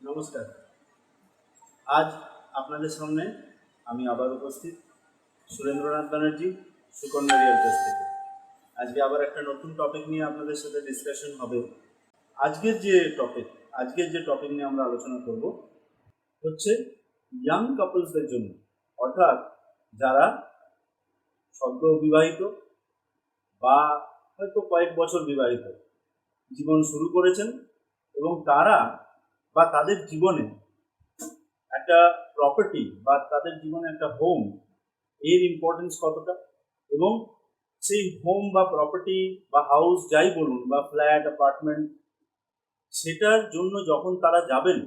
নমস্কার। আজ আপনাদের সামনে আমি আবার উপস্থিত সুরেন্দ্রনাথ ব্যানার্জি, সুকন্যা রিয়েলটার্স থেকে। আজকে আবার একটা নতুন টপিক নিয়ে আপনাদের সাথে ডিসকাশন হবে। আজকের যে টপিক নিয়ে আমরা আলোচনা করব হচ্ছে ইয়াং কাপলসদের জন্য, অর্থাৎ যারা সদ্য বিবাহিত বা হয়তো কয়েক বছর বিবাহিত জীবন শুরু করেছেন এবং তারা বা তাদের জীবনে একটা প্রপার্টি বা তাদের জীবনে একটা হোম এর ইম্পর্টেন্স কতটা, এবং সেই হোম বা প্রপার্টি বা হাউস যাই বলুন বা ফ্ল্যাট অ্যাপার্টমেন্ট, সেটার জন্য যখন তারা যাবেন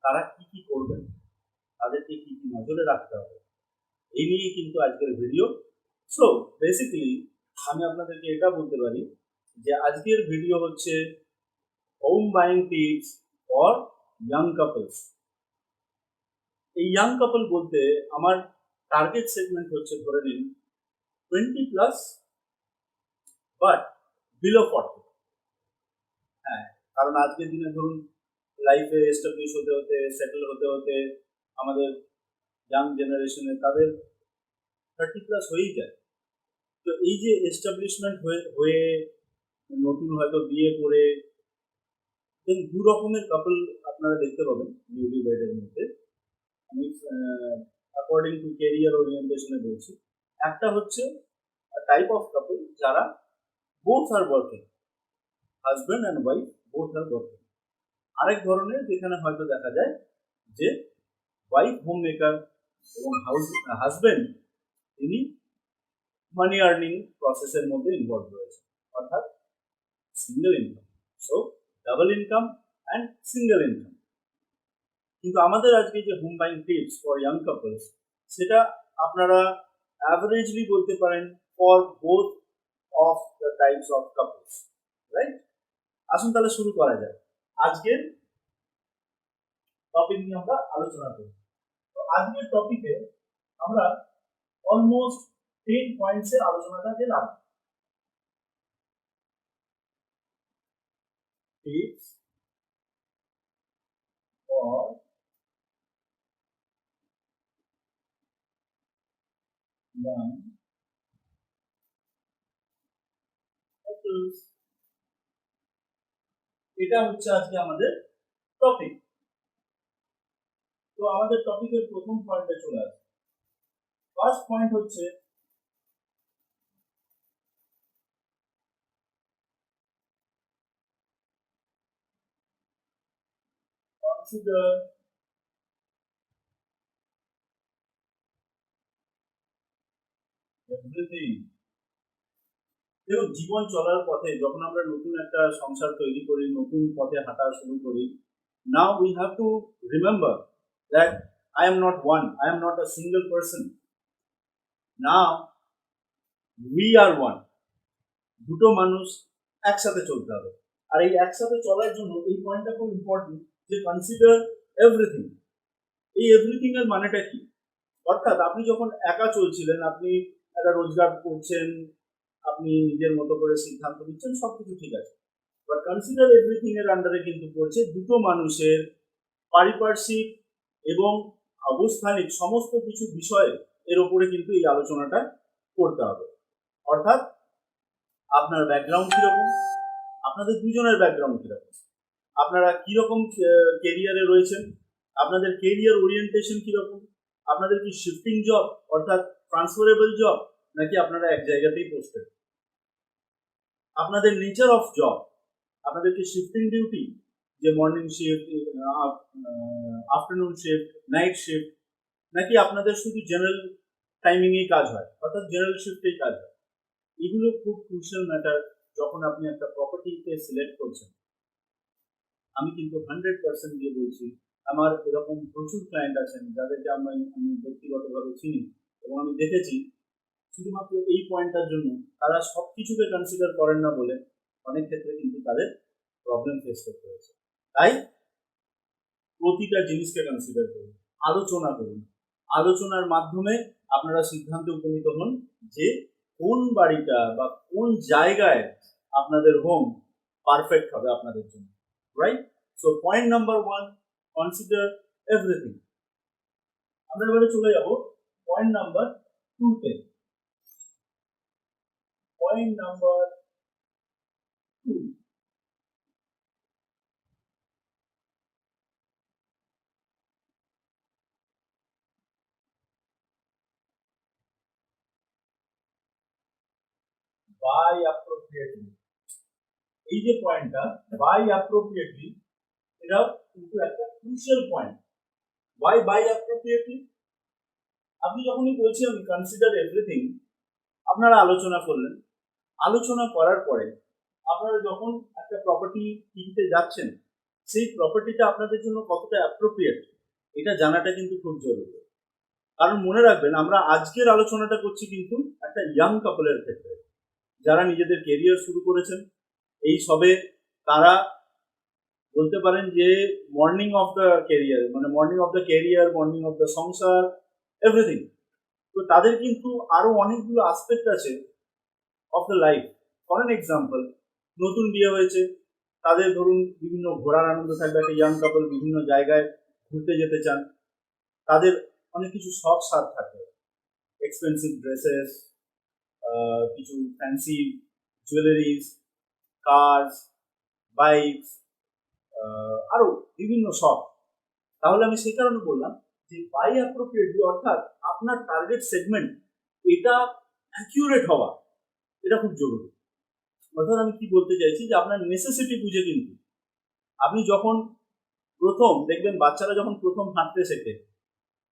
তারা কি কি করবেন, তাদেরকে কি কি নজরে রাখতে হবে, এই নিয়ে কিন্তু আজকের ভিডিও। সো বেসিক্যালি আমি আপনাদেরকে এটা বলতে পারি যে আজকের ভিডিও হচ্ছে home buying tips for young couples. এই ইয়াং কাপল বলতে আমার টার্গেট সেগমেন্ট হচ্ছে ধরে নিন 20+ বাট বিলো 40। হ্যাঁ, কারণ আজকের দিনে ধরুন লাইফে এস্টাবলিশ হতে হতে, সেটেল হতে হতে আমাদের ইয়াং জেনারেশনে তাদের 30+ হয়েই যায়। তো এই যে এস্টাবলিশমেন্ট হয়ে নতুন হয়তো বিয়ে করে দু রকমের কাপল আপনারা দেখতে পাবেন নিউলি ওয়েডের মধ্যে। আমি অ্যাকর্ডিং টু কেরিয়ার ওরিয়েন্টেশনে বলছি, একটা হচ্ছে টাইপ অফ কাপল যারা both are working, husband and wife both are working. আরেক ধরনের যেখানে হয়তো দেখা যায় যে ওয়াইফ হোম মেকার এবং হাজব্যান্ড তিনি মানি আর্নিং প্রসেসের মধ্যে ইনভলভ রয়েছে, অর্থাৎ single income. So double income and single income. কিন্তু আমাদের আজকে যে home buying tips for young couples, সেটা আপনারা অ্যাভারেজলি বলতে পারেন for both of the types of couples, right? আসুন তাহলে শুরু করা যায় আজকের টপিক নিয়ে আমরা আলোচনা করি। তো আজকের টপিকে আমরা অলমোস্ট 10 পয়েন্টসের আলোচনাটা দিলাম। টিপস ফর ইয়াং কাপলস, এটা হচ্ছে আজকে আমাদের টপিক। তো আমাদের টপিকের প্রথম পয়েন্টে চলে আসে। ফার্স্ট পয়েন্ট হচ্ছে কনসিডার এভরিথিং। দেখুন, জীবন চলার পথে যখন আমরা নতুন একটা সংসার তৈরি করি, নতুন পথে হাঁটা শুরু করি, now we have to remember that I am not one, I am not a single person, now we are one। দুটো মানুষ একসাথে চলতে হবে। আর এই একসাথে চলার জন্য এই পয়েন্টটা খুব ইম্পর্টেন্ট যে কনসিডার এভরিথিং। এই এভরিথিং এর মানেটা কি? অর্থাৎ আপনি যখন একা চলছিলেন, আপনি একটা রোজগার করছেন, আপনি নিজের মতো করে সিদ্ধান্ত নিচ্ছেন, সবকিছু ঠিক আছে, বাট কনসিডার এভরিথিং এর আন্ডারে কিন্তু পড়ছে দুটো মানুষের পারিপার্শ্বিক এবং অবস্থানিক সমস্ত কিছু বিষয় এর উপরে কিন্তু এই আলোচনাটা করতে হবে। অর্থাৎ আপনার ব্যাকগ্রাউন্ড কিরকম, আপনাদের দুজনের ব্যাকগ্রাউন্ড কিরকম, আপনারা কিরকম কেরিয়ারে রয়েছেন, আপনাদের কেরিয়ার ওরিয়েন্টেশন কিরকম, আপনাদের কি শিফটিং জব অর্থাৎ ট্রান্সফারেবল জব, নাকি আপনারা এক জায়গাতেই পোস্টেড, আপনাদের নেচার অফ জব, আপনাদের কি শিফটিং ডিউটি, যে morning shift, afternoon shift, night shift, নাকি আপনাদের শুধু জেনারেল টাইমিংয়েই কাজ হয় অর্থাৎ জেনারেল শিফটেই কাজ হয়। এগুলো খুব ক্রুশিয়াল ম্যাটার যখন আপনি একটা প্রপার্টিকে সিলেক্ট করছেন। আমি কিন্তু 100% দিয়ে বলছি, আমার এরকম প্রচুর ক্লায়েন্ট আছেন যাদেরকে আমি ব্যক্তিগতভাবে চিনি এবং আমি দেখেছি শুধুমাত্র এই পয়েন্টটার জন্য তারা সব কিছুকে কনসিডার করেন না বলে অনেক ক্ষেত্রে কিন্তু তাদের প্রবলেম ফেস করতে হয়েছে। তাই প্রতিটা জিনিসকে কনসিডার করুন, আলোচনা করুন, আলোচনার মাধ্যমে আপনারা সিদ্ধান্তে উপনীত হন যে কোন বাড়িটা বা কোন জায়গায় আপনাদের হোম পারফেক্ট হবে আপনাদের জন্য, right? So point number 1, consider everything. আমরা এবারে চলে যাব পয়েন্ট নাম্বার 2 তে। Point number 2, buy appropriately. এই যে পয়েন্টটা বাই অ্যাপ্রোপ্রিয়েটলি, এটা কিন্তু একটা crucial point. Why buy appropriately? আপনি যখনই বলছি আমি কনসিডার এভরিথিং, আপনারা আলোচনা করলেন। আলোচনা করার পরে আপনারা যখন একটা প্রপার্টি কিনতে যাচ্ছেন, সেই প্রপার্টিটা আপনাদের জন্য কতটা অ্যাপ্রোপ্রিয়েট এটা জানাটা কিন্তু খুব জরুরি। কারণ মনে রাখবেন, আমরা আজকের আলোচনাটা করছি কিন্তু একটা ইয়াং কাপলের ক্ষেত্রে, যারা নিজেদের কেরিয়ার শুরু করেছেন এই সবে। তারা বলতে পারেন যে মর্নিং অফ দ্য কেরিয়ার, মানে morning of the career, morning of the সংসার, এভরিথিং। তো তাদের কিন্তু আরো অনেকগুলো আসপেক্ট আছে of the life. For an example, নতুন বিয়ে হয়েছে, তাদের ধরুন বিভিন্ন ঘোরার আনন্দ থাকবে। একটা ইয়াং কাপল বিভিন্ন জায়গায় ঘুরতে যেতে চান, তাদের অনেক কিছু শখ সাধ থাকে, এক্সপেন্সিভ ড্রেসেস, কিছু ফ্যান্সি জুয়েলারিজ, কার্স, বাইকস, আরো বিভিন্ন শখ। তাহলে আমি সেই কারণে বললাম যে বাই অ্যাপ্রোপ্রিয়েটলি, অর্থাৎ আপনার টার্গেট সেগমেন্ট এটা অ্যাকিউরেট হওয়া, এটা খুব জরুরি। অর্থাৎ আমি কি বলতে চাইছি যে আপনার নেসেসিটি বুঝে কিন্তু আপনি যখন প্রথম দেখবেন, বাচ্চারা যখন প্রথম হাঁটতে শেখে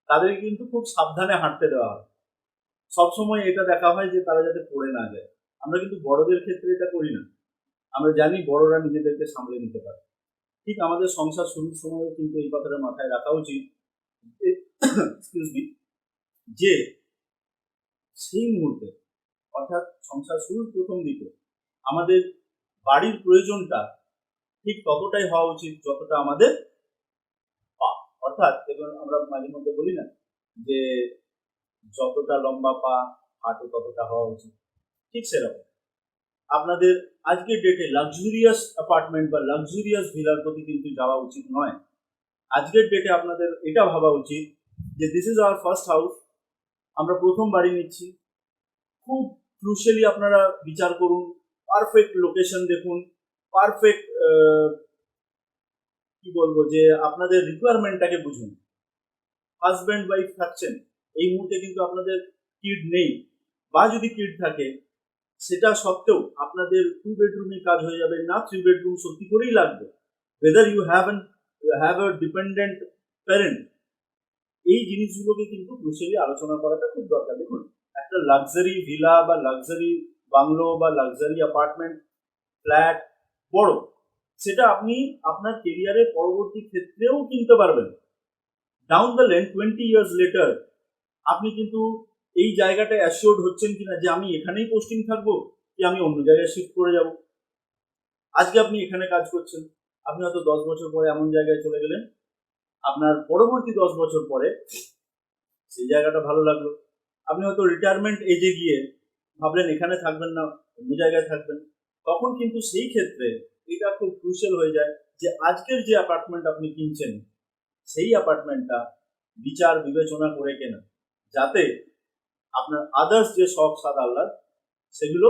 তাদেরকে কিন্তু খুব সাবধানে হাঁটতে দেওয়া হয়। সবসময় এটা দেখা হয় যে তারা যাতে পড়ে না যায়। আমরা কিন্তু বড়দের ক্ষেত্রে এটা করি না। আমরা জানি বড়রা নিজেদেরকে সামলে নিতে পারে। ঠিক আমাদের সংসার শুরুর সময়ও কিন্তু এই কথাটা মাথায় রাখা উচিত এক্সকিউজ মি, যে সেই মুহূর্তে অর্থাৎ সংসার শুরুর প্রথম দিকে আমাদের বাড়ির প্রয়োজনটা ঠিক ততটাই হওয়া উচিত যতটা আমাদের পা। অর্থাৎ দেখুন, আমরা মাঝে মধ্যে বলি না যে যতটা লম্বা পা হাঁটু ততটা হওয়া উচিত, ঠিক সেরকম আপনাদের আজকের ডেটে লাক্সুরিয়াস অ্যাপার্টমেন্ট বা লাক্সুরিয়াস ভিলার প্রতি কিন্তু যাওয়া উচিত নয়। আজকের ডেটে আপনাদের এটা ভাবা উচিত যে this is our first house, আমরা প্রথম বাড়ি নিচ্ছি। খুব ক্রুশিয়ালি আপনারা বিচার করুন, পারফেক্ট লোকেশন দেখুন, পারফেক্ট কি বলবো যে আপনাদের রিকোয়ারমেন্টটাকে বুঝুন। হাজব্যান্ড ওয়াইফ থাকছেন, এই মুহূর্তে কিন্তু আপনাদের কিড নেই, বা যদি কিড থাকে সেটা সত্ত্বেও আপনাদের 2 বেডরুমে কাজ হয়ে যাবে না, 3 বেডরুম সত্যি করেই লাগবে। whether you have a dependent parent, এই জিনিসগুলোকে কিন্তু ক্রুশিয়ালি আলোচনা করাটা খুব দরকার। দেখুন, একটা লাক্সারি ভিলা বা লাক্সারি বাংলো বা লাক্সারি অ্যাপার্টমেন্ট, ফ্ল্যাট বড়, সেটা আপনি আপনার কেরিয়ারের পরবর্তী ক্ষেত্রেও কিনতে পারবেন। Down the lane 20 years later আপনি কিন্তু এই জায়গাটা অ্যাসিওর্ড হচ্ছেন কিনা যে আমি এখানেই পোস্টিং থাকবো, কি আমি অন্য জায়গায় শিফট করে যাব। আজকে আপনি এখানে কাজ করছেন, আপনি হয়তো 10 বছর পরে এমন জায়গায় চলে গেলেন, আপনার পরবর্তী 10 বছর পরে সেই জায়গাটা ভালো লাগলো। আপনি হয়তো রিটায়ারমেন্ট এজে গিয়ে ভাবলেন এখানে থাকবেন না, অন্য জায়গায় থাকবেন। তখন কিন্তু সেই ক্ষেত্রে এটা খুব ক্রুশিয়াল হয়ে যায় যে আজকের যে অ্যাপার্টমেন্ট আপনি কিনছেন সেই অ্যাপার্টমেন্টটা বিচার বিবেচনা করে কেনা, যাতে আপনার আদার্স যে শখ সাদ আহ্লাদ সেগুলো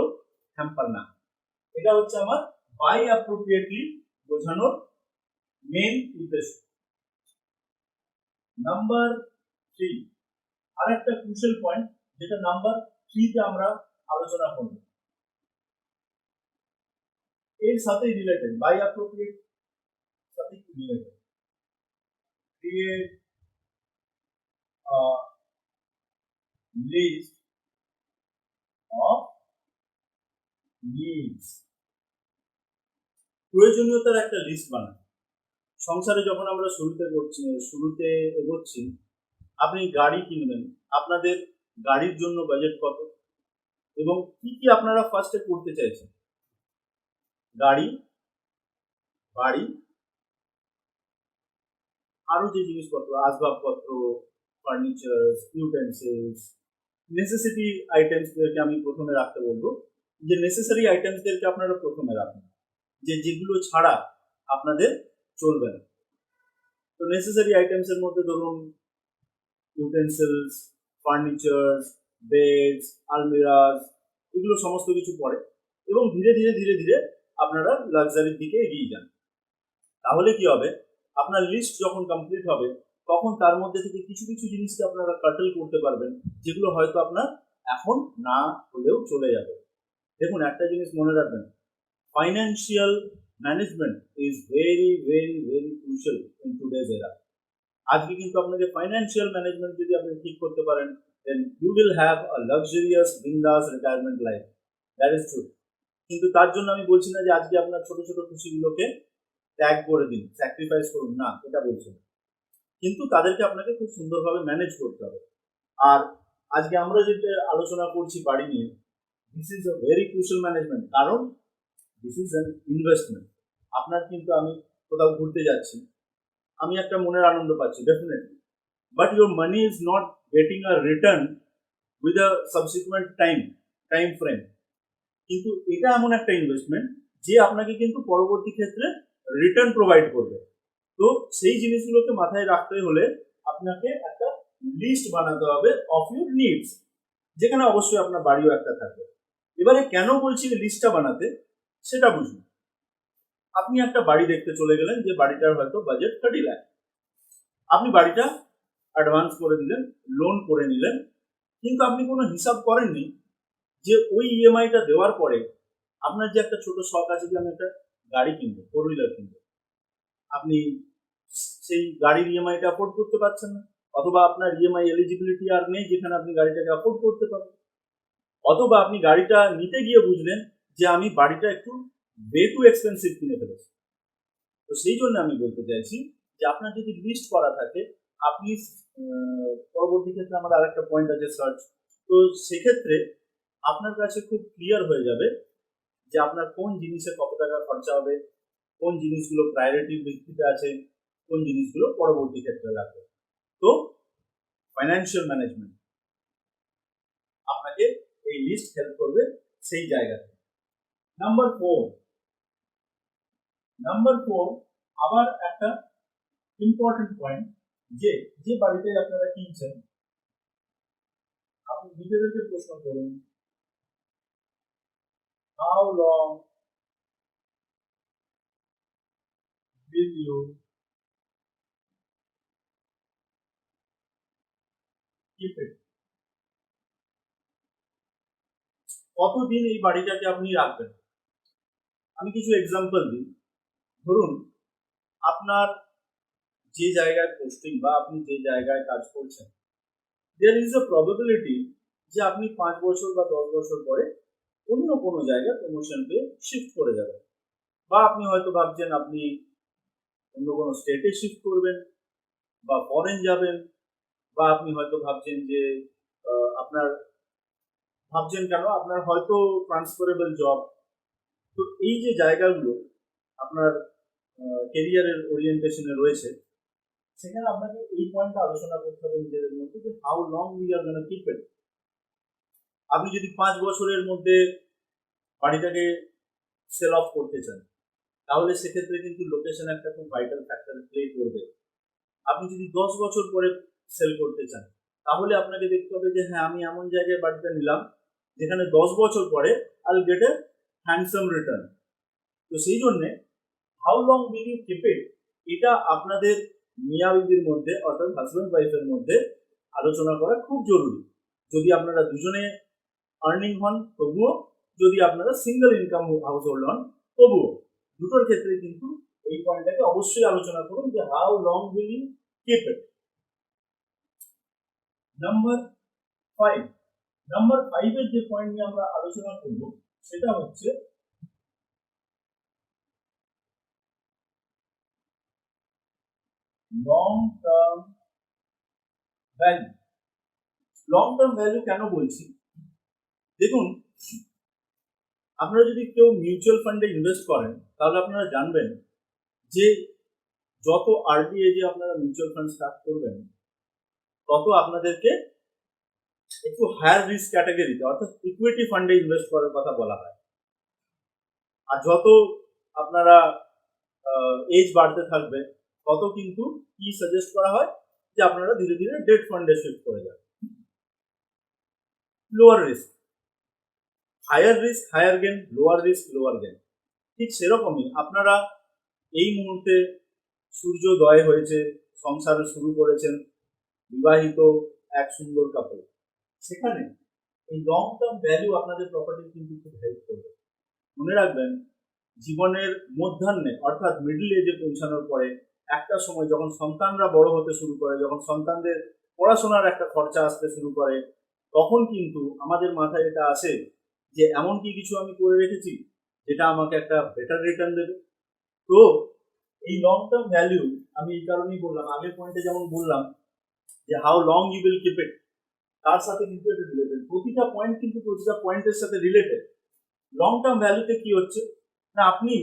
হ্যাম্পার না। এটা হচ্ছে আমার বাই অ্যাপ্রোপ্রিয়েটলি বোঝানোর মেন উদ্দেশ্য। নাম্বার 3, আরেকটা ক্রুশিয়াল পয়েন্ট যেটা নাম্বার 3 তে আমরা আলোচনা করব, এর সাথে রিলেটেড, বাই অ্যাপ্রোপ্রিয়েট সাথে related. Create a list of needs. প্রয়োজনীয়তার একটা লিস্ট বানান। সংসারে যখন আমরা শুরুতে এগোচ্ছি, আপনি গাড়ি কিনবেন, আপনাদের গাড়ির জন্য বাজেট কত এবং কি কি আপনারা ফার্স্টে করতে চাইছেন। গাড়ি, বাড়ি, আরো যে জিনিসপত্র, আসবাবপত্র, ফার্নিচার, ইউটেন্সিলস, নেসেসিটি আইটেমসদেরকে আমি প্রথমে রাখতে বলবো। যে নেসেসারি আইটেমসদেরকে আপনারা প্রথমে রাখুন, যেগুলো ছাড়া আপনাদের চলবে না। তো নেসেসারি আইটেমসের মধ্যে ধরুন ইউটেন্সিলস, ফার্নিচার, বেডস, আলমিরাজ, এগুলো সমস্ত কিছু পড়ে এবং ধীরে ধীরে ধীরে ধীরে আপনারা লাক্সারির দিকে এগিয়ে যান। তাহলে কি হবে, আপনার লিস্ট যখন কমপ্লিট হবে তখন তার মধ্যে থেকে কিছু কিছু জিনিসকে আপনারা কাটল করতে পারবেন, যেগুলো হয়তো আপনার এখন না হলেও চলে যাবে। দেখুন, একটা জিনিস মনে রাখবেন, financial management is very very very crucial in today's এরা। আজকে কিন্তু আপনাকে ফাইন্যান্সিয়াল ম্যানেজমেন্ট যদি আপনি ঠিক করতে পারেন, then you will have a luxurious বিন্দাস retirement life. That is true. কিন্তু তার জন্য আমি বলছি না যে আজকে আপনার ছোট ছোট খুশিগুলোকে ত্যাগ করে দিন, স্যাক্রিফাইস করুন, না, এটা বলছি না। কিন্তু তাদেরকে আপনাকে খুব সুন্দরভাবে ম্যানেজ করতে হবে। আর আজকে আমরা যেটা আলোচনা করছি বাড়ি নিয়ে, this is a very crucial management, কারণ দিস ইজ অ্যান ইনভেস্টমেন্ট। আপনার কিন্তু আমি কোথাও ঘুরতে যাচ্ছি, আমি একটা মনের আনন্দ পাচ্ছি definitely, but your money is not getting a return with a subsequent time frame. কিন্তু এটা এমন একটা ইনভেস্টমেন্ট যে আপনাকে কিন্তু পরবর্তী ক্ষেত্রে রিটার্ন প্রোভাইড করবে। তো সেই জিনিসগুলোকে মাথায় রাখতে হলে আপনাকে একটা লিস্ট বানাতে হবে অফ ইউর নিডস, যেখানে অবশ্যই আপনার বাড়িও একটা থাকবে। এবারে কেন বলছি লিস্টটা বানাতে সেটা বুঝুন। আপনি একটা বাড়ি দেখতে চলে গেলেন, যে বাড়িটার হয়তো বাজেট 30 লাখ। আপনি বাড়িটা অ্যাডভান্স করে দিলেন, লোন করে নিলেন, কিন্তু আপনি কোনো হিসাব করেননি যে ওই ইএমআইটা দেওয়ার পরে আপনার যে একটা ছোট শখ আছে যে আমি একটা গাড়ি কিনবো, 4 হুইলার কিনবো, আপনি সেই গাড়ির ইএমআইটা অ্যাফোর্ড করতে পারছেন না, অথবা আপনার ইএমআই এলিজিবিলিটি আর নেই যেখানে আপনি গাড়িটাকে অ্যাফোর্ড করতে পারেন, অথবা আপনি গাড়িটা নিতে গিয়ে বুঝলেন যে আমি বাড়িটা একটু বে টু এক্সপেন্সিভ কিনে ফেলেছি। তো সেই জন্য আমি বলতে চাইছি যে আপনার যদি লিস্ট করা থাকে, আপনি পরবর্তী ক্ষেত্রে আমাদের আরেকটা পয়েন্ট আছে সার্চ, তো সেক্ষেত্রে আপনার কাছে খুব ক্লিয়ার হয়ে যাবে যে আপনার কোন জিনিসে কত টাকা খরচা হবে, কোন জিনিসগুলো প্রায়োরিটির ভিত্তিতে আছে, কোন জিনিসগুলো পরবর্তী ক্ষেত্রে লাগবে। তো ফাইন্যান্সিয়াল ম্যানেজমেন্ট আপনাকে এই লিস্ট হেল্প করবে সেই জায়গাতে। নাম্বার ফোর আবার একটা ইম্পর্টেন্ট পয়েন্ট, যে যে বাড়িতে আপনারা কিনছেন, আপনি নিজেদেরকে প্রশ্ন করুন, how long will you keep it? কতদিন এই বাড়িটাকে আপনি রাখবেন? আমি কিছু এক্সাম্পল দিই। ধরুন, আপনার যে জায়গায় পোস্টিং বা আপনি যে জায়গায় কাজ করছেন, দেয়ার ইজ আ প্রবাবিলিটি যে আপনি 5 বছর বা 10 বছর পরে অন্য কোনো জায়গায় প্রমোশন পেয়ে শিফট করে যাবেন, বা আপনি হয়তো ভাবছেন আপনি অন্য কোনো স্টেটে শিফট করবেন বা ফরেন যাবেন, বা আপনি হয়তো ভাবছেন যে আপনার আপনার হয়তো ট্রান্সফারেবল জব। তো এই যে জায়গাগুলো আপনার কেরিয়ারের ওরিয়েন্টেশনে রয়েছে, সেখানে আপনাকে এই পয়েন্টটা আলোচনা করতে হবে নিজেদের মধ্যে, যে how long we are gonna keep it. আপনি যদি 5 বছরের মধ্যে বাড়িটাকে সেল অফ করতে চান, তাহলে সেক্ষেত্রে কিন্তু লোকেশন একটা খুব ভাইটাল ফ্যাক্টর প্লে করবে। আপনি যদি 10 বছর পরে সেল করতে চান, তাহলে আপনাকে দেখতে হবে যে হ্যাঁ, আমি এমন জায়গায় বাড়িটা নিলাম যেখানে 10 বছর পরে I get a handsome return. তো সেই জন্যে how long will you keep it, এটা আপনাদের মিয়া বিবির মধ্যে, অর্থাৎ হাজব্যান্ড ওয়াইফের মধ্যে আলোচনা করা খুব জরুরি। যদি আপনারা দুজনে আর্নিং হন তবুও, যদি আপনারা সিঙ্গেল ইনকাম হাউস হোল্ড হন তবুও, দুটোর ক্ষেত্রে কিন্তু এই পয়েন্টটাকে অবশ্যই আলোচনা করুন যে how long will you keep it. Number 5 এর যে পয়েন্ট নিয়ে আমরা আলোচনা করব সেটা হচ্ছে long term value. Long term value কেন বলছি? দেখুন, আপনারা যদি কেউ মিউচুয়াল ফান্ডে ইনভেস্ট করেন, তাহলে আপনারা জানবেন যে যত আর্লি এজে আপনারা মিউচুয়াল ফান্ড স্টার্ট করবেন, তত আপনাদেরকে একটু হায়ার রিস্ক ক্যাটাগরিতে, অর্থাৎ ইকুইটি ফান্ডে ইনভেস্ট করার কথা বলা হয়। আর যত আপনারা এজ বাড়তে থাকবে, তত কিন্তু কি সাজেস্ট করা হয় যে আপনারা ধীরে ধীরে ডেট ফান্ডে শিফট করে যান। Lower risk, higher gain, lower risk lower gain. ঠিক সেরকমই আপনারা এই মুহূর্তে সূর্যোদয় হয়েছে, সংসার শুরু করেছেন, বিবাহিত এক সুন্দর কাপড়, সেখানে এই লং টার্ম ভ্যালু আপনাদের প্রপার্টির কিন্তু খুব হেল্প করবে। মনে রাখবেন, জীবনের মধ্যাহ্নে অর্থাৎ মিডল এজে পৌঁছানোর পরে একটা সময় যখন সন্তানরা বড় হতে শুরু করে, যখন সন্তানদের পড়াশোনার একটা খরচা আসতে শুরু করে, তখন কিন্তু আমাদের মাথায় এটা আসে যে এমন কি কিছু আমি করে রেখেছি যেটা আমাকে একটা বেটার রিটার্ন দেবে। তো এই লং টার্ম ভ্যালু আমি এই কারণেই বললাম, আগের পয়েন্টে যেমন বললাম যে how long you will keep it, তার সাথে কিন্তু এটা রিলেটেড। প্রতিটা পয়েন্ট কিন্তু প্রতিটা পয়েন্টের সাথে রিলেটেড। লং টার্ম ভ্যালুতে কি হচ্ছে না, আপনি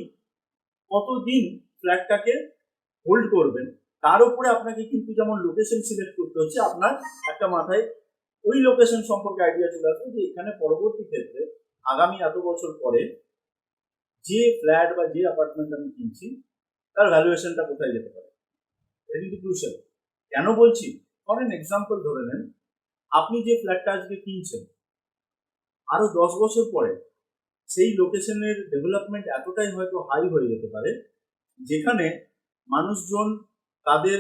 কতদিন ফ্ল্যাটটাকে হোল্ড করবেন তার উপরে আপনাকে কিন্তু যেমন লোকেশন সিলেক্ট করতে হচ্ছে, আপনার একটা মাথায় ওই লোকেশন সম্পর্কে আইডিয়া চলে আসবে যে এখানে পরবর্তী ক্ষেত্রে আগামী এত বছর পরে যে ফ্ল্যাট বা যে অ্যাপার্টমেন্ট আমি কিনছি তার ভ্যালুয়েশনটা কোথায় যেতে পারে। এটা কিন্তু ক্রুশিয়াল। কেন বলছি, ফর এন এক্সাম্পল ধরে নেন, আপনি যে ফ্ল্যাটটা আজকে কিনছেন, আরো 10 বছর পরে সেই লোকেশনের ডেভেলপমেন্ট এতটাই হয়তো হাই হয়ে যেতে পারে যেখানে মানুষজন তাদের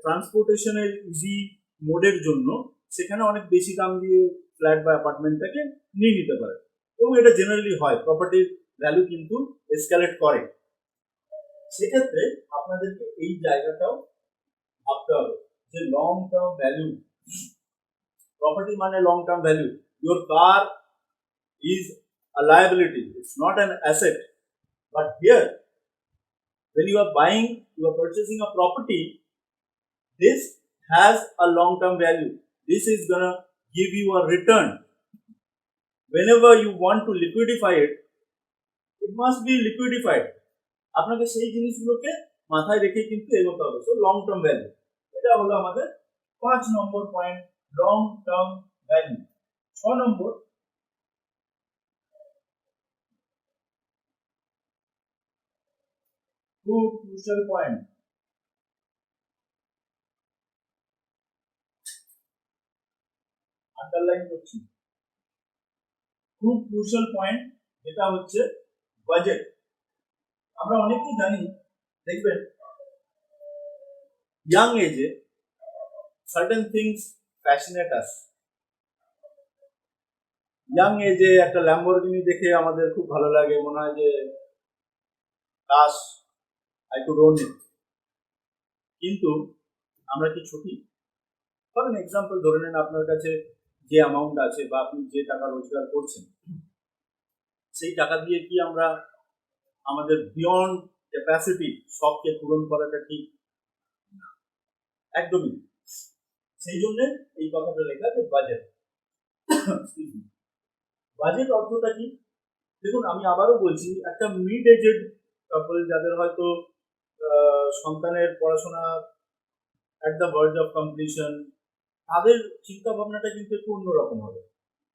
ট্রান্সপোর্টেশনের ইজি মোডের জন্য সেখানে অনেক বেশি দাম দিয়ে ফ্ল্যাট বা অ্যাপার্টমেন্টটাকে নিয়ে নিতে পারে। এবং এটা জেনারেলি হয়, প্রপার্টির ভ্যালু কিন্তু এসকালেট করে। সেক্ষেত্রে আপনাদেরকে এই জায়গাটাও ভাবতে হবে যে লং টার্ম ভ্যালু, প্রপার্টি মানে long term value. Your car is a liability, it's not an asset. But here, when you are buying, you are purchasing a property, this has a long term value. This is gonna give you a return. Whenever you want to liquidify it, it must be liquidified. আপনাকে সেই জিনিসগুলোকে মাথায় রেখে কিন্তু এগোতে হবে। So long term value, এটা হলো আমাদের 5 নম্বর পয়েন্ট, লং টার্ম ভ্যালু। 6 নম্বর, খুব ক্রুশিয়াল পয়েন্ট, আন্ডারলাইন করছি, খুব ক্রুশিয়াল পয়েন্ট, যেটা হচ্ছে বাজেট। আমরা অনেকেই জানি, দেখবেন ইয়াং এজে সার্টেন থিংস ফ্যাশনেট আস। ইয়াং এজে একটা ল্যাম্বরগিনি দেখে আমাদের খুব ভালো লাগে, মনে হয় যে কাশ আই কুড ওন ইট। কিন্তু আমরা কি ছুটি, ফর এন এক্সাম্পল ধরে নেন আপনার কাছে যে অ্যামাউন্ট আছে বা আপনি যে টাকা রোজগার করছেন, সেই টাকা দিয়ে কি আমরা আমাদের বিয়ন্ড ক্যাপাসিটি সবকে পূরণ করাটা ঠিক? একদমই। সেই জন্য এই কথাটা লেখা যে বাজেট। বাজেট অর্থটা কি? দেখুন, আমি আবারও বলছি, একটা মিড এজেড কাপল যাদের হয়তো সন্তানের পড়াশোনা at the verge of completion, তাদের চিন্তা ভাবনাটা কিন্তু একটু অন্যরকম হবে।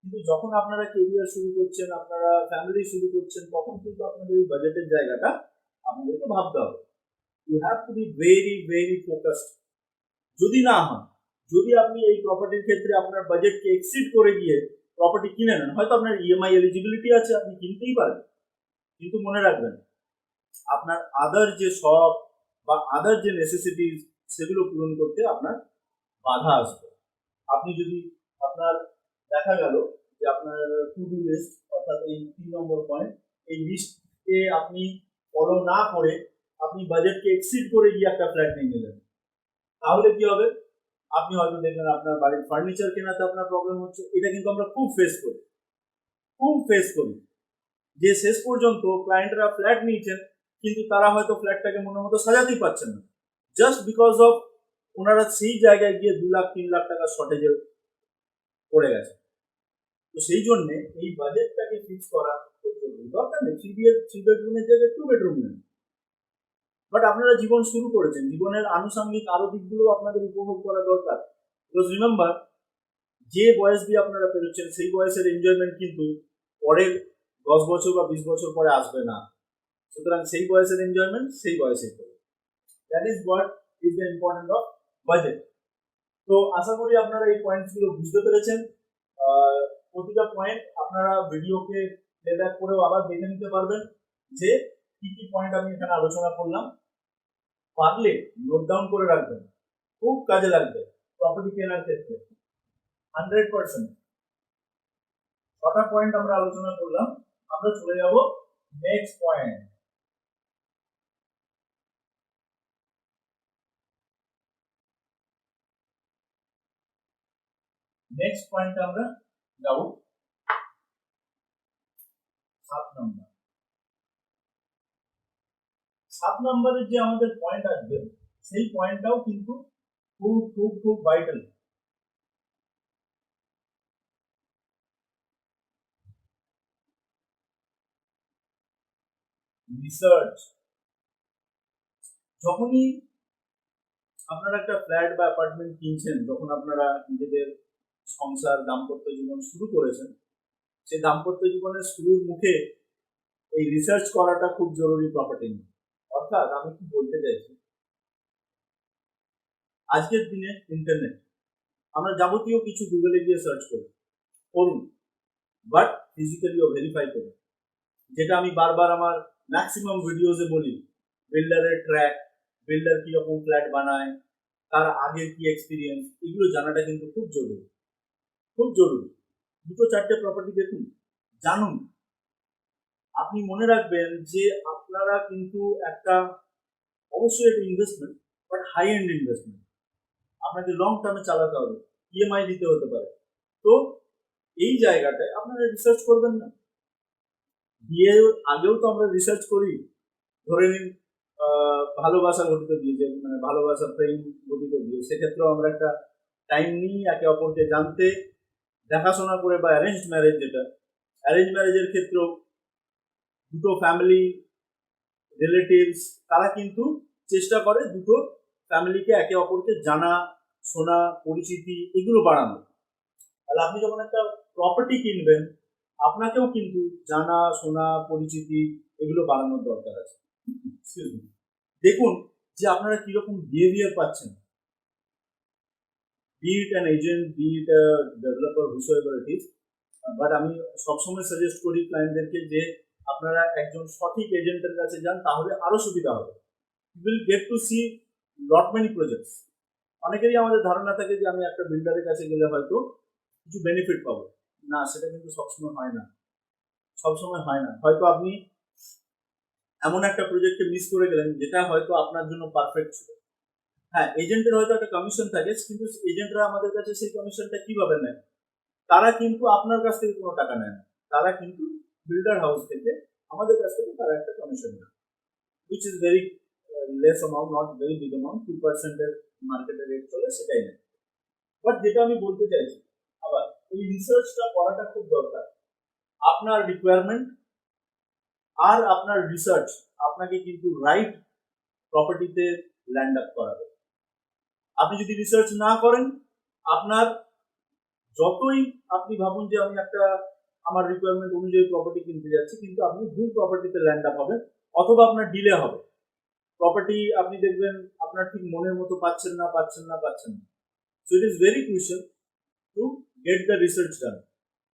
কিন্তু যখন আপনারা কেরিয়ার শুরু করছেন, আপনারা ফ্যামিলি শুরু করছেন, তখন কিন্তু আপনাদের এই বাজেটের জায়গাটা আপনাদেরকে ভাবতে হবে। You have to be very very focused. যদি না হয়, যদি আপনি এই প্রপার্টির ক্ষেত্রে আপনার বাজেটকে এক্সিড করে গিয়ে প্রপার্টি কিনে নেন, হয়তো আপনার ইএমআই এলিজিবিলিটি আছে, আপনি কিনতেই পারেন, কিন্তু মনে রাখবেন আপনার আদার যে শখ বা আদার যে নেসেসিটিস সেগুলো পূরণ করতে আপনার বাধা আসবে। আপনি যদি আপনার দেখা গেল যে আপনার টু ডু লিস্ট, অর্থাৎ এই 3 নম্বর পয়েন্ট, এই লিস্টকে আপনি ফলো না করে আপনি বাজেটকে এক্সিড করে গিয়ে একটা ফ্ল্যাট নিয়ে নিলেন, তাহলে কি হবে? আপনি হয়তো দেখবেন আপনার বাড়ির ফার্নিচার কেনাতে আপনার প্রবলেম হচ্ছে। এটা কিন্তু আমরা খুব ফেস করি যে শেষ পর্যন্ত ক্লায়েন্টরা ফ্ল্যাট নিয়েছেন কিন্তু তারা হয়তো ফ্ল্যাটটাকে মনের মতো সাজাতেই পারছেন না, জাস্ট বিকজ অফ ওনারা সেই জায়গায় গিয়ে 2 লাখ 3 লাখ টাকা শর্টেজে পড়ে গেছে। তো সেই জন্য এই বাজেটটাকে ফিক্স করা খুব জরুরি। দরকার নেই 3 বেডরুমের জায়গায় 2 বেডরুম নেন, বাট আপনারা জীবন শুরু করেছেন, জীবনের আনুষঙ্গিক আরো দিকগুলো আপনাদের উপভোগ করা দরকার। বিকজ রিমেম্বার, যে বয়স দিয়ে আপনারা পেরোচ্ছেন সেই বয়সের এনজয়মেন্ট কিন্তু পরের 10 বছর বা 20 বছর পরে আসবে না। সুতরাং সেই বয়সের এনজয়মেন্ট সেই বয়সে করবে। That is what is the important of budget. তো আশা করি আপনারা এই পয়েন্টসগুলো বুঝতে পেরেছেন। প্রতিটা পয়েন্ট আপনারা ভিডিওকে প্লেব্যাক করেও আবার দেখে নিতে পারবেন যে কি কি পয়েন্ট আমি এখানে আলোচনা করলাম। পারলে নোট ডাউন করে রাখবেন, খুব কাজে লাগবে প্রপার্টি কেনার ক্ষেত্রে 100%। ছটা পয়েন্ট আমরা আলোচনা করলাম, আমরা চলে যাব নেক্সট পয়েন্ট। নেক্সট পয়েন্ট আমরা যাব 7 নম্বর। 7 নম্বরের যে আমাদের পয়েন্ট আসবে সেই পয়েন্টটাও কিন্তু খুব খুব খুব ভাইটাল। রিসার্চ। যখনই আপনারা একটা ফ্ল্যাট বা অ্যাপার্টমেন্ট কিনছেন, যখন আপনারা নিজেদের সংসার দাম্পত্য জীবন শুরু করেছেন, সেই দাম্পত্য জীবনের শুরুর মুখে এই রিসার্চ করাটা খুব জরুরি প্রপার্টি নিয়ে। অর্থাৎ আমি কি বলতে চাইছি, আজকের দিনে ইন্টারনেট, আমরা যাবতীয় কিছু গুগলে গিয়ে সার্চ করুন, বাট ফিজিক্যালিও ভেরিফাই করুন। যেটা আমি বারবার আমার ম্যাক্সিমাম ভিডিওসে বলি, বিল্ডারের ট্র্যাক, বিল্ডার কিরকম ফ্ল্যাট বানায়, তার আগের কি এক্সপিরিয়েন্স, এগুলো জানাটা কিন্তু খুব জরুরি, খুব জরুরি। দুটো চারটে প্রপার্টি দেখুন, জানুন। আপনি মনে রাখবেন যে আপনারা কিন্তু একটা অবশ্যই একটা investment, but high end investment. আপনাকে লং টার্মে চালাতে হবে, ইএমআই দিতে হতে পারে। তো এই জায়গাটায় আপনারা রিসার্চ করবেন না। বিয়ের আগেও তো আমরা রিসার্চ করি। ধরে নিন ভালোবাসা ঘটিত বিয়ে, যে মানে ভালোবাসা প্রেম ঘটিত বিয়ে, সেক্ষেত্রেও আমরা একটা টাইম নিই একে অপরকে জানতে, দেখাশোনা করে। বা অ্যারেঞ্জ ম্যারেজ, যেটা অ্যারেঞ্জ ম্যারেজের ক্ষেত্রেও দুটো ফ্যামিলি রিলেটিভস তারা কিন্তু চেষ্টা করে দুটো ফ্যামিলিকে একে অপরকে জানা শোনা, পরিচিতি এগুলো বাড়ানো। তাহলে আপনি যখন একটা প্রপার্টি কিনবেন, আপনাকেও কিন্তু জানা শোনা পরিচিতি এগুলো বাড়ানোর দরকার আছে। দেখুন যে আপনারা কিরকম বিহেভিয়ার পাচ্ছেন, be it an agent, be it a developer, whosoever it is. But আমি সবসময় সাজেস্ট করি ক্লায়েন্টদেরকে যে আপনারা একজন সঠিক এজেন্টের কাছে যান, তাহলে আরো সুবিধা হবে। You will get to see lot many projects. অনেকেরই আমাদের ধারণা থাকে যে আমি একটা বিল্ডারের কাছে গেলে হয়তো কিছু বেনিফিট পাবো, না, সেটা কিন্তু সবসময় হয় না। সবসময় হয় না। হয়তো আপনি এমন একটা প্রজেক্টে মিস করে গেলেন যেটা হয়তো আপনার জন্য পারফেক্ট ছিল। হ্যাঁ, এজেন্টের হয়তো একটা কমিশন থাকে, কিন্তু এজেন্টরা আমাদের কাছে সেই কমিশনটা কিভাবে নেয়? তারা কিন্তু আপনার কাছ থেকে কোনো টাকা নেয় না, তারা কিন্তু বিল্ডার হাউস থেকে আমাদের কাছ থেকে তারা একটা কমিশন নেয়, which is very less amount, not very big amount, 2% এর মার্কেটে রেট চলে, সেটাই নেয়। বাট যেটা আমি বলতে চাইছি, আবার এই রিসার্চটা করাটা খুব দরকার। আপনার রিকোয়ারমেন্ট আর আপনার রিসার্চ আপনাকে কিন্তু রাইট প্রপার্টিতে ল্যান্ড আপ করাবে। আপনি যদি রিসার্চ না করেন, আপনার যতই আপনি ভাবুন যে আমি একটা আমার রিকোয়ারমেন্ট অনুযায়ী প্রপার্টি কিনতে যাচ্ছি, কিন্তু আপনি ভুল প্রপার্টিতে ল্যান্ড আপ হবেন, অথবা আপনার ডিলে হবে। প্রপার্টি আপনি দেখবেন আপনার ঠিক মনের মতো পাচ্ছেন না। So it is very crucial to get the research done.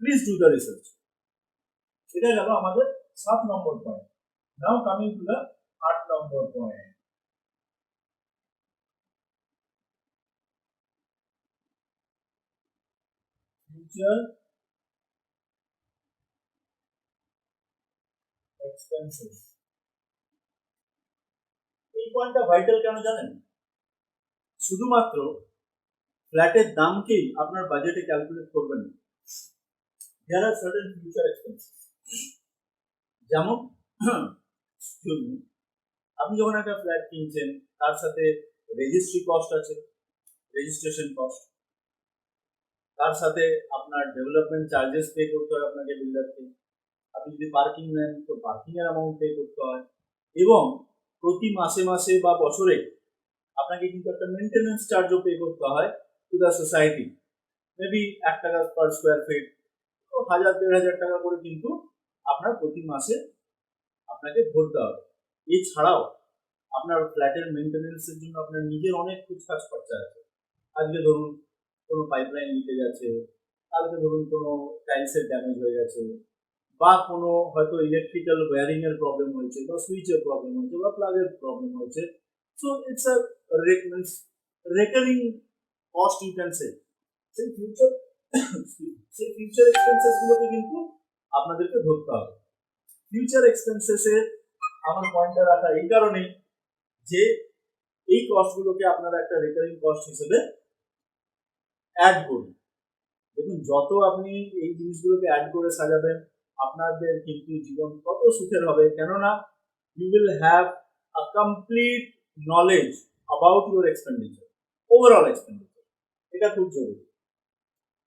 Please do the research. এটা গেল আমাদের 7 number point. Now coming to the 8 number point. Future expenses. এই পয়েন্টটা ভাইটাল কেন জানেন? শুধুমাত্র ফ্ল্যাটের দামকেই আপনার বাজেটে ক্যালকুলেট করবেন না। দেয়ার আর সার্টেন ফিউচার এক্সপেন্সেস। যেমন আপনি যখন একটা ফ্ল্যাট কিনছেন, তার সাথে রেজিস্ট্রি কস্ট আছে, রেজিস্ট্রেশন কস্ট, তার সাথে আপনার ডেভেলপমেন্ট চার্জেস পে করতে হয় আপনাকে বিল্ডারকে। আপনি যদি পার্কিং নেন তো পার্কিং এর অ্যামাউন্ট পে করতে হয়, এবং প্রতি মাসে মাসে বা বছরে আপনাকে কিন্তু একটা মেনটেন্যান্স চার্জও পে করতে হয় টু দ্য সোসাইটি। মেবি 1 টাকা পার স্কোয়ার ফিট, তো 1000-1500 টাকা করে কিন্তু আপনার প্রতি মাসে আপনাকে ভরতে হবে। এছাড়াও আপনার ফ্ল্যাটের মেনটেনেন্সের জন্য আপনার নিজের অনেক কুচকাচ খরচা আছে। আজকে ধরুন কোনো পাইপলাইন লিকেজ আছে, কালকে ধরুন কোনো টাইলসের ড্যামেজ হয়ে গেছে, বা কোনো হয়তো ইলেকট্রিক্যাল ওয়্যারিং এর প্রবলেম হয়েছে, বা সুইচের প্রবলেম হয়েছে, বা প্লাগের প্রবলেম হয়েছে। So it's a recurring cost you can say. সেই ফিউচার সেই ফিউচার এক্সপেন্সেস গুলোকে কিন্তু আপনাদেরকে ধরতে হবে। ফিউচার এক্সপেন্সেসে আমার পয়েন্টটা রাখা এই কারণেই যে এই কস্টগুলোকে আপনারা একটা রেকারিং কস্ট হিসেবে অ্যাড করুন। দেখুন, যত আপনি এই জিনিসগুলোকে অ্যাড করে সাজাবেন, আপনাদের কিন্তু জীবন তত সুখের হবে, কেননা you will have a complete knowledge about your expenditure, overall expenditure. এটা খুব জরুরি।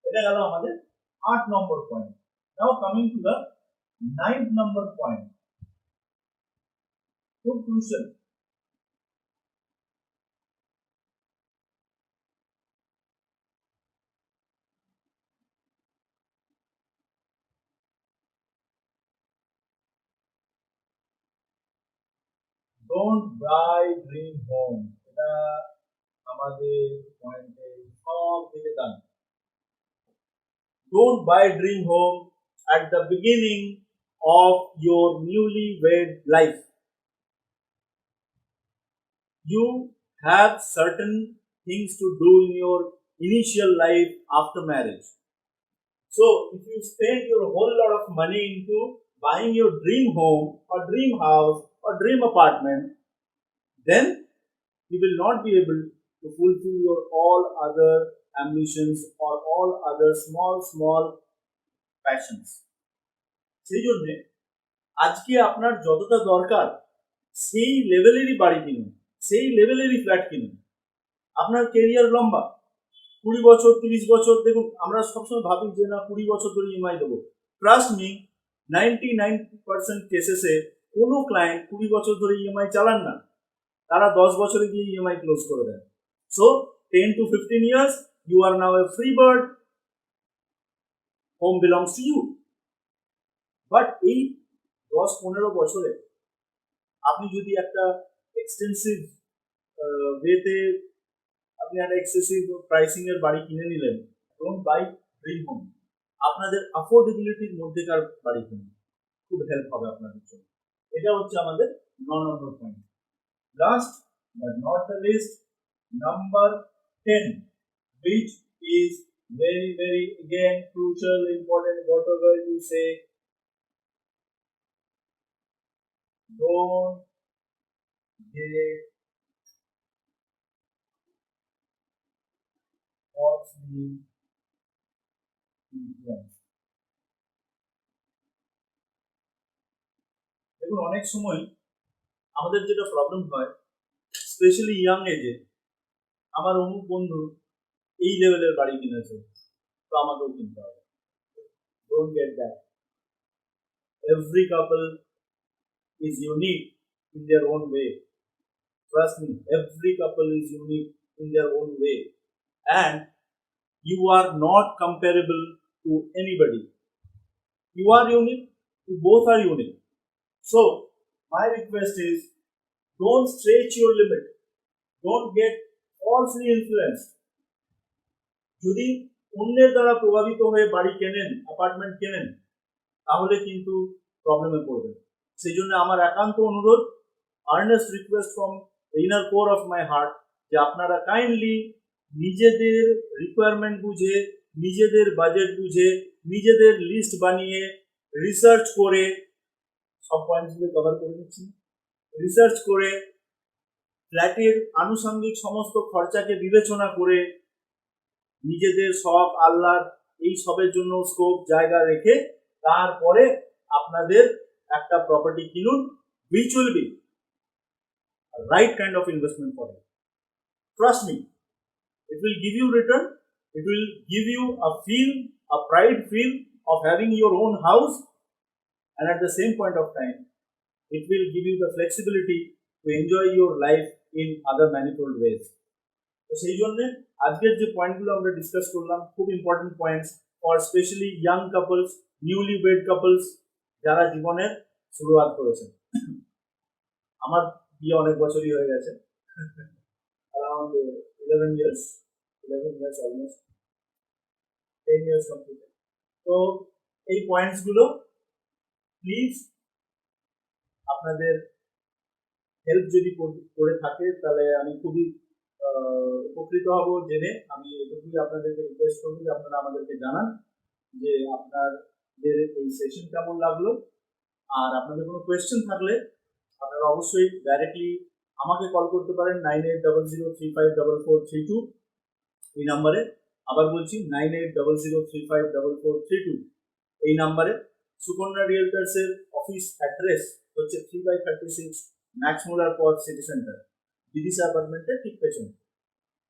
এটা গেল আমাদের 8 number point. Now coming to the 9th number point, খুব crucial. Don't buy dream home. এটা আমাদের পয়েন্টে সব থেকে দাম। Don't buy dream home at the beginning of your newlywed life. You have certain things to do in your initial life after marriage. So, if you spend your whole lot of money into buying your dream home or dream house or dream apartment, then you will not be able to fulfill your all other ambitions or all other small passions. সেই জন্যে আজকে আপনার যতটা দরকার সেই লেভেলেরই বাড়ি কিনুন, সেই লেভেলেরই ফ্ল্যাট কিনুন। আপনার কেরিয়ার লম্বা, 20 বছর 30 বছর। দেখুন, আমরা সবসময় ভাবি যে না 20 বছর ধরে ইএমআই দেবো। ট্রাস্ট মি, 99% কেসেসে কোনো ক্লায়েন্ট 20 বছর ধরে ইএমআই চালান না, তারা 10 বছরে গিয়ে ইএমআই ক্লোজ করে দেন। So 10 to 15 years you are now a free bird, home belongs to you. But এই 10-15 বছরে আপনি যদি একটা এক্সটেন্সিভ ওয়েতে আপনি একটা এক্সেসিভ প্রাইসিং এর বাড়ি কিনে নিলেন, ডোন্ট বাই ড্রিম হোম। আপনাদের অ্যাফোর্ডেবিলিটির মধ্যেকার বাড়ি কিনুন, খুব হেল্প হবে আপনাদের জন্য। এটা হচ্ছে আমাদের 9 number point. Last but not the least, number 10, which is very again crucial, important, whatever you say, don't get falsely influenced. দেখুন, অনেক সময় আমাদের যেটা প্রবলেম হয়, স্পেশালি ইয়াং এজে, আমার অমুক বন্ধু এই লেভেলের বাড়ি কিনেছে, তো আমাকেও কিনতে হবে। Don't get that. Every couple is unique in their own way. Trust me, every couple is unique in their own way, and you are not comparable to anybody. You are unique, you both are unique. So my request is, don't stretch your limit, don't get falsely influenced. যদি অন্যের দ্বারা প্রভাবিত হয়ে বাড়ি কেনেন, apartment কেনেন, তাহলে কিন্তু প্রবলেমে পড়বেন। সেই জন্য আমার একান্ত অনুরোধ, Ernst request from the inner core of my heart, যে আপনারা কাইন্ডলি নিজেদের রিকোয়ারমেন্ট বুঝে, নিজেদের বাজেট বুঝে, নিজেদের লিস্ট বানিয়ে, রিসার্চ করে, সব পয়েন্টসগুলো কভার করে নিচ্ছি, রিসার্চ করে, ফ্ল্যাটের আনুষঙ্গিক সমস্ত খরচাকে বিবেচনা করে, নিজেদের শখ আহ্লাদ এই সবের জন্য স্কোপ জায়গা রেখে, তারপরে আপনাদের একটা প্রপার্টি কিনুন, which will be a right kind of investment for you. Trust me, it will give you return, it will give you a pride feel of having your own house, and at the same point of time it will give you the flexibility to enjoy your life in other manifold ways. তো সেই জন্য আজকের যে পয়েন্টগুলো আমরা discuss করলাম, খুব important points for specially young couples, newly ওয়েড couples, যারা জীবনের শুরুয়াত করেছেন। আমার বিয়ে অনেক বছরই হয়ে গেছে, around 11 years, 11 years almost, 10 years completed. তো এই পয়েন্টসগুলো প্লিজ আপনাদের হেল্প যদি করে থাকে তাহলে আমি খুবই উপকৃত হব জেনে। আমি এটুকুই আপনাদেরকে রিকোয়েস্ট করবো যে আপনারা আমাদেরকে জানান যে আপনাদের এই সেশন কেমন লাগলো। আর আপনাদের কোনো কোয়েশ্চেন থাকলে আপনারা অবশ্যই ডাইরেক্টলি আমাকে কল করতে পারেন 9800354432 এই নাম্বারে। আবার বলছি 9800354432 এই নাম্বারে। সুকন্যা রিয়েলটার্সের অফিস অ্যাড্রেস হচ্ছে 3/36 ম্যাক্সমুলার পথ, সিটি সেন্টার, বিদিশা অ্যাপার্টমেন্টের ঠিক পেছনে।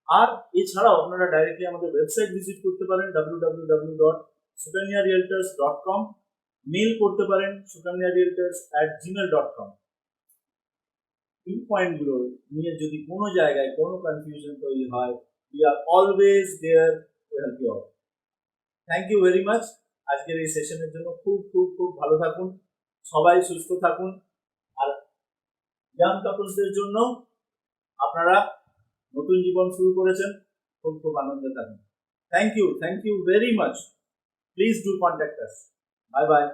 আর এছাড়াও আপনারা ডাইরেক্টলি আমাদের ওয়েবসাইট ভিজিট করতে পারেন www.sukanyarealtors.com, মেল করতে পারেন sukanyarealtors@gmail.com। এই পয়েন্টগুলো নিয়ে যদি কোনো জায়গায় কোনো কনফিউশন তৈরি হয়, we are always there to help you out. Thank you very much. আজকের এই সেশনের জন্য খুব খুব খুব ভালো থাকুন, সবাই সুস্থ থাকুন। আর ইয়াং কাপলসদের জন্য আপনারা নতুন জীবন শুরু করেছেন, খুব খুব আনন্দে থাকুন। Thank you very much. Please do contact us. Bye by.